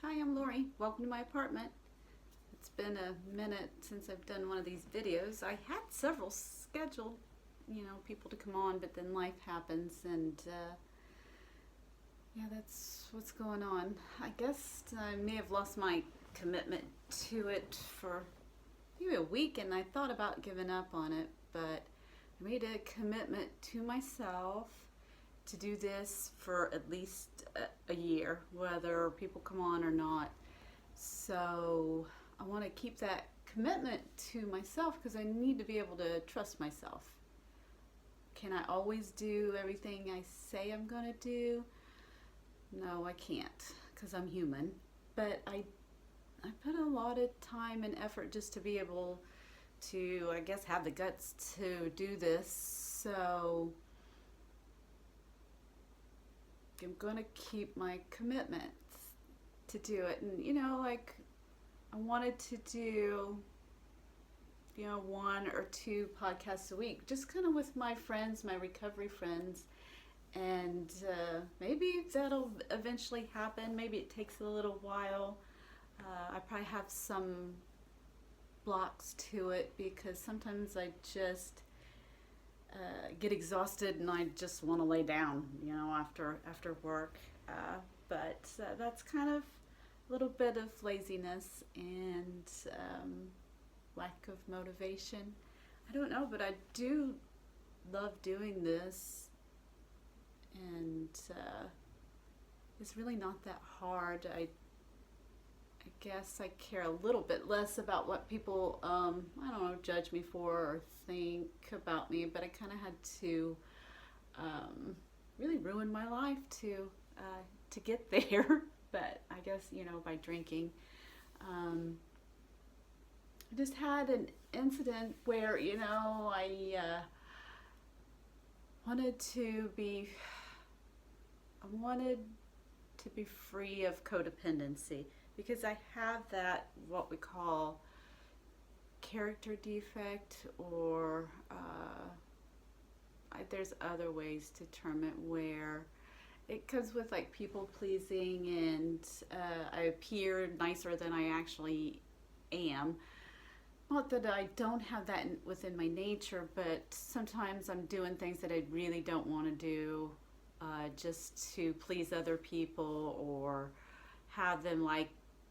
Hi, I'm Lori. Welcome to my apartment. It's been a minute since I've done one of these videos. I had several scheduled, people to come on, but then life happens and yeah, that's what's going on. I guess I may have lost my commitment to it for maybe a week and I thought about giving up on it, but I made a commitment to myself to do this for at least a year, whether people come on or not. So I want to keep that commitment to myself because I need to be able to trust myself. Can I always do everything I say I'm going to do? No, I can't because I'm human. But I put a lot of time and effort just to be able to, I guess, have the guts to do this. So I'm going to keep my commitment to do it. And, I wanted to do, one or two podcasts a week, just kind of with my friends, my recovery friends. And maybe that'll eventually happen. Maybe it takes a little while. I probably have some blocks to it because sometimes I just get exhausted and I just want to lay down, after work. But that's kind of a little bit of laziness and lack of motivation. I don't know, but I do love doing this, and it's really not that hard. I guess I care a little bit less about what people, judge me for or think about me, but I kind of had to really ruin my life to get there. But I guess, by drinking. I just had an incident where, I wanted to be free of codependency because I have that, what we call character defect, or there's other ways to term it, where it comes with like people pleasing and I appear nicer than I actually am. Not that I don't have that within my nature, but sometimes I'm doing things that I really don't want to do just to please other people or have them like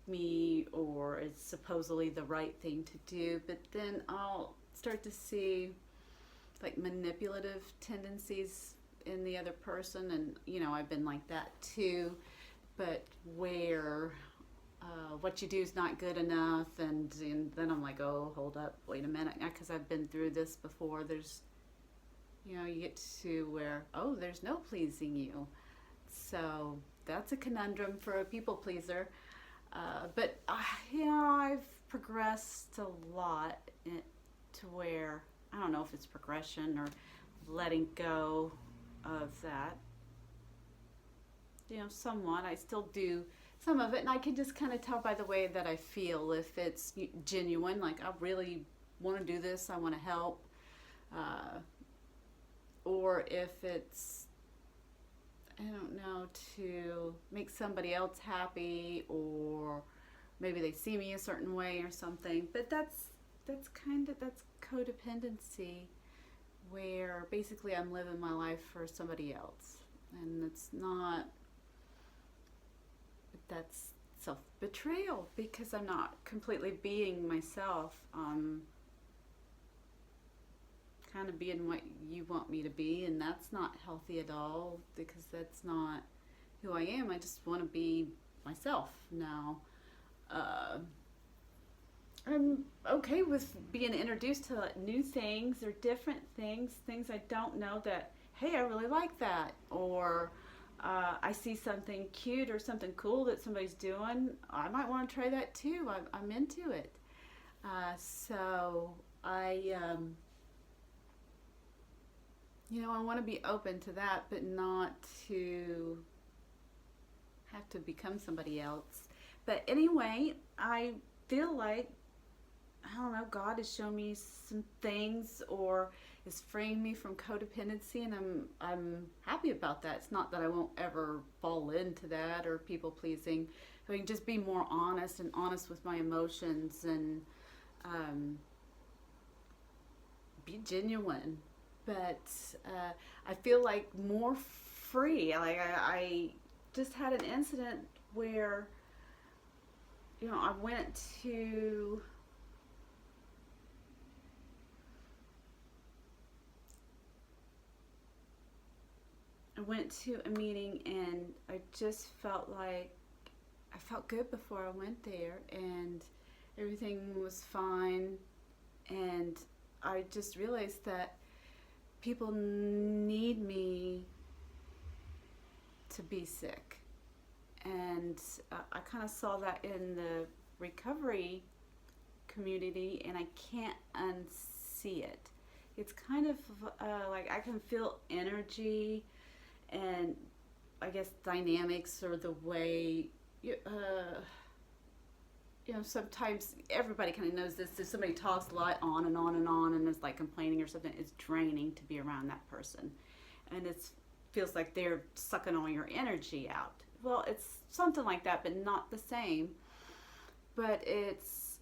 me, or it's supposedly the right thing to do. But then I'll start to see like manipulative tendencies in the other person, and I've been like that too, but where what you do is not good enough, and then I'm like, oh, hold up, wait a minute, because I've been through this before. There's you get to where, oh, there's no pleasing you. So that's a conundrum for a people pleaser, but I've progressed a lot to where I don't know if it's progression or letting go of that, somewhat. I still do some of it, and I can just kind of tell by the way that I feel if it's genuine, like I really want to do this, I want to help, or if it's, I don't know, to make somebody else happy, or maybe they see me a certain way or something. But that's codependency, where basically I'm living my life for somebody else, and that's self-betrayal because I'm not completely being myself. Kind of being what you want me to be, and that's not healthy at all because that's not who I am. I just want to be myself now. I'm okay with being introduced to new things or different things I don't know, that, hey, I really like that, or I see something cute or something cool that somebody's doing, I might want to try that too. I'm into it. So I I want to be open to that, but not to have to become somebody else. But anyway, I feel like, I don't know, God has shown me some things, or is freeing me from codependency, and I'm happy about that. It's not that I won't ever fall into that or people pleasing. I mean, just be more honest and honest with my emotions, and be genuine. But I feel like more free. Like I just had an incident where, I went to a meeting, and I just felt like I felt good before I went there, and everything was fine. And I just realized that people need me to be sick. And I kind of saw that in the recovery community, and I can't unsee it. It's kind of like I can feel energy and I guess dynamics, or the way sometimes everybody kind of knows this. If somebody talks a lot on and on and on and is like complaining or something, it's draining to be around that person, and it feels like they're sucking all your energy out. Well, it's something like that, but not the same. But it's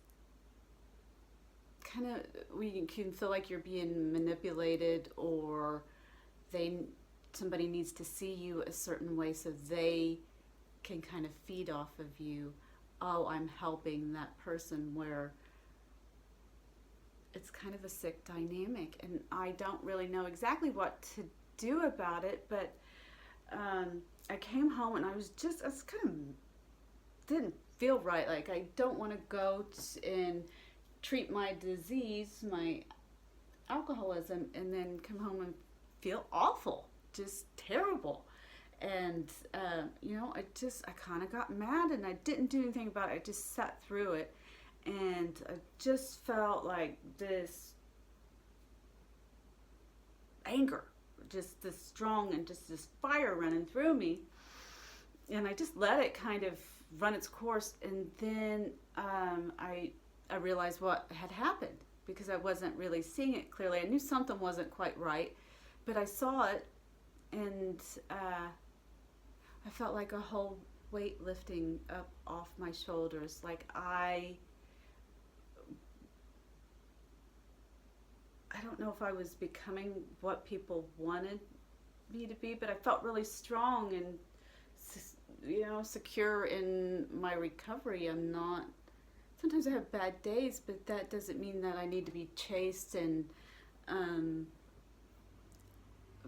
kind of, we can feel like you're being manipulated, or somebody needs to see you a certain way so they can kind of feed off of you. Oh, I'm helping that person, where it's kind of a sick dynamic, and I don't really know exactly what to do about it. But I came home and I was kind of didn't feel right. Like, I don't want to go and treat my disease, my alcoholism, and then come home and feel awful, just terrible. And I kind of got mad, and I didn't do anything about it. I just sat through it, and I just felt like this anger, just this strong, and just this fire running through me. And I just let it kind of run its course, and then I realized what had happened, because I wasn't really seeing it clearly. I knew something wasn't quite right, but I saw it, and I felt like a whole weight lifting up off my shoulders. Like I don't know if I was becoming what people wanted me to be, but I felt really strong and secure in my recovery. I'm not. Sometimes I have bad days, but that doesn't mean that I need to be chased and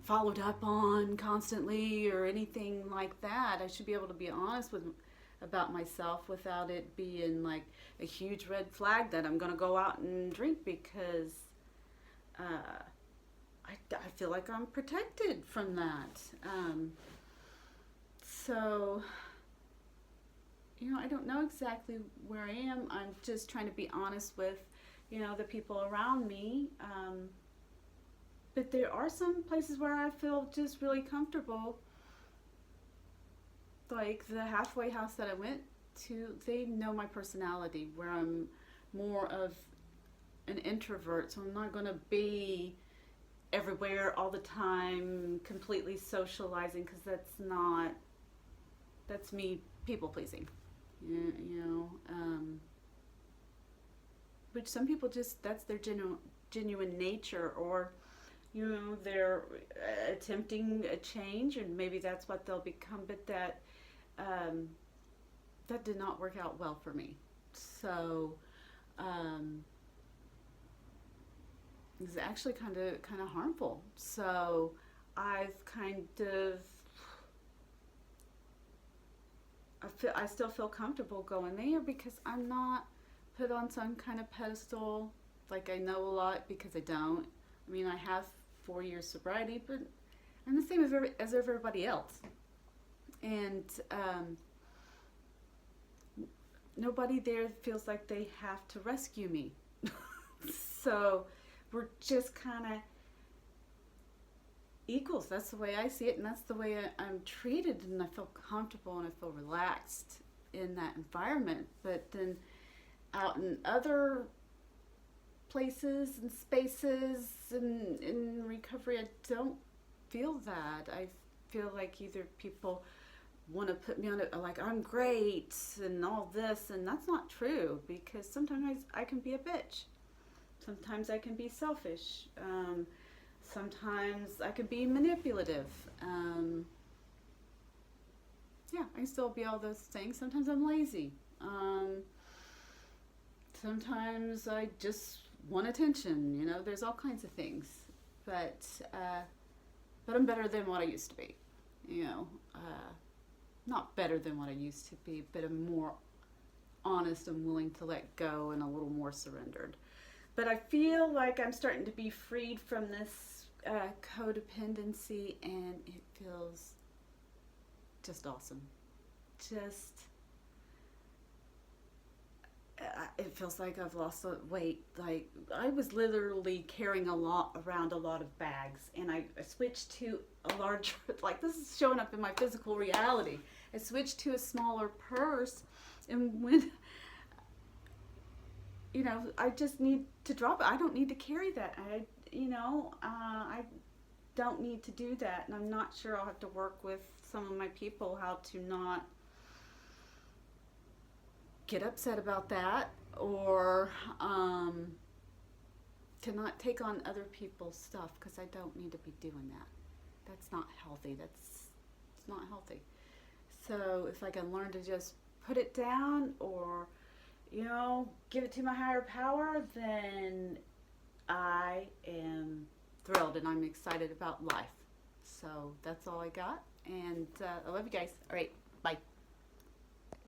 followed up on constantly or anything like that. I should be able to be honest about myself without it being like a huge red flag that I'm going to go out and drink, because I feel like I'm protected from that. So I don't know exactly where I am. I'm just trying to be honest with the people around me. But there are some places where I feel just really comfortable. Like the halfway house that I went to, they know my personality, where I'm more of an introvert, so I'm not going to be everywhere all the time, completely socializing, because that's me people pleasing. Which some people that's their genuine nature, or they're attempting a change, and maybe that's what they'll become. But that did not work out well for me. So it's actually kind of harmful. So I still feel comfortable going there, because I'm not put on some kind of pedestal, like I know a lot, because I don't. I mean, I have 4 years sobriety, but I'm the same as everybody else. And nobody there feels like they have to rescue me. So we're just kind of equals. That's the way I see it, and that's the way I'm treated, and I feel comfortable and I feel relaxed in that environment. But then out in other places and spaces and in recovery, I don't feel that. I feel like either people want to put me on it like I'm great and all this, and that's not true, because sometimes I can be a bitch. Sometimes I can be selfish. Sometimes I can be manipulative. Yeah, I can still be all those things. Sometimes I'm lazy. Sometimes I just want attention. You know, there's all kinds of things. But I'm better than what I used to be. You know, not better than what I used to be, but I'm more honest and willing to let go and a little more surrendered. But I feel like I'm starting to be freed from this codependency, and it feels just awesome. Just, it feels like I've lost weight. Like, I was literally carrying around a lot of bags, and I switched to a larger, like this is showing up in my physical reality. I switched to a smaller purse, and when, you know, I just need to drop it. I don't need to carry that. I don't need to do that, and I'm not sure. I'll have to work with some of my people how to not get upset about that, or to not take on other people's stuff, because I don't need to be doing that. That's not healthy. It's not healthy. So if I can learn to just put it down, or give it to my higher power, then I am thrilled and I'm excited about life. So that's all I got, and I love you guys. All right,